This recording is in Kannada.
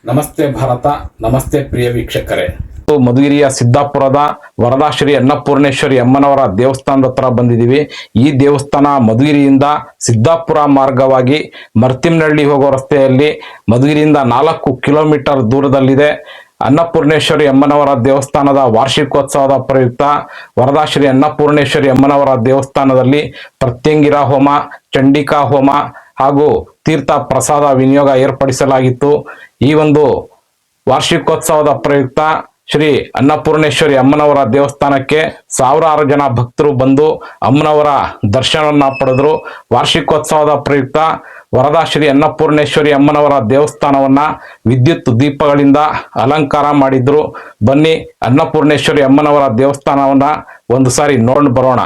ನಮಸ್ತೆ ಭಾರತ, ನಮಸ್ತೆ ಪ್ರಿಯ ವೀಕ್ಷಕರೇ. ಮಧುಗಿರಿಯ ಸಿದ್ದಾಪುರದ ವರದಾ ಶ್ರೀ ಅನ್ನಪೂರ್ಣೇಶ್ವರಿ ಅಮ್ಮನವರ ದೇವಸ್ಥಾನದ ಹತ್ರ ಬಂದಿದ್ದೀವಿ. ಈ ದೇವಸ್ಥಾನ ಮಧುಗಿರಿಯಿಂದ ಸಿದ್ದಾಪುರ ಮಾರ್ಗವಾಗಿ ಮರ್ತಿಮ್ನಹಳ್ಳಿ ಹೋಗೋ ರಸ್ತೆಯಲ್ಲಿ ಮಧುಗಿರಿಯಿಂದ 4 ಕಿಲೋಮೀಟರ್ ದೂರದಲ್ಲಿದೆ. ಅನ್ನಪೂರ್ಣೇಶ್ವರಿ ಅಮ್ಮನವರ ದೇವಸ್ಥಾನದ ವಾರ್ಷಿಕೋತ್ಸವದ ಪ್ರಯುಕ್ತ ವರದಾ ಶ್ರೀ ಅನ್ನಪೂರ್ಣೇಶ್ವರಿ ಅಮ್ಮನವರ ದೇವಸ್ಥಾನದಲ್ಲಿ ಪ್ರತ್ಯಂಗಿರ ಹೋಮ, ಚಂಡಿಕಾ ಹೋಮ ಹಾಗೂ ತೀರ್ಥ ಪ್ರಸಾದ ವಿನಿಯೋಗ ಏರ್ಪಡಿಸಲಾಗಿತ್ತು. ಈ ಒಂದು ವಾರ್ಷಿಕೋತ್ಸವದ ಪ್ರಯುಕ್ತ ಶ್ರೀ ಅನ್ನಪೂರ್ಣೇಶ್ವರಿ ಅಮ್ಮನವರ ದೇವಸ್ಥಾನಕ್ಕೆ ಸಾವಿರಾರು ಜನ ಭಕ್ತರು ಬಂದು ಅಮ್ಮನವರ ದರ್ಶನವನ್ನ ಪಡೆದರು. ವಾರ್ಷಿಕೋತ್ಸವದ ಪ್ರಯುಕ್ತ ವರದಾ ಶ್ರೀ ಅನ್ನಪೂರ್ಣೇಶ್ವರಿ ಅಮ್ಮನವರ ದೇವಸ್ಥಾನವನ್ನ ವಿದ್ಯುತ್ ದೀಪಗಳಿಂದ ಅಲಂಕಾರ ಮಾಡಿದ್ರು. ಬನ್ನಿ ಅನ್ನಪೂರ್ಣೇಶ್ವರಿ ಅಮ್ಮನವರ ದೇವಸ್ಥಾನವನ್ನ ಒಂದು ಸಾರಿ ನೋಡಿ ಬರೋಣ.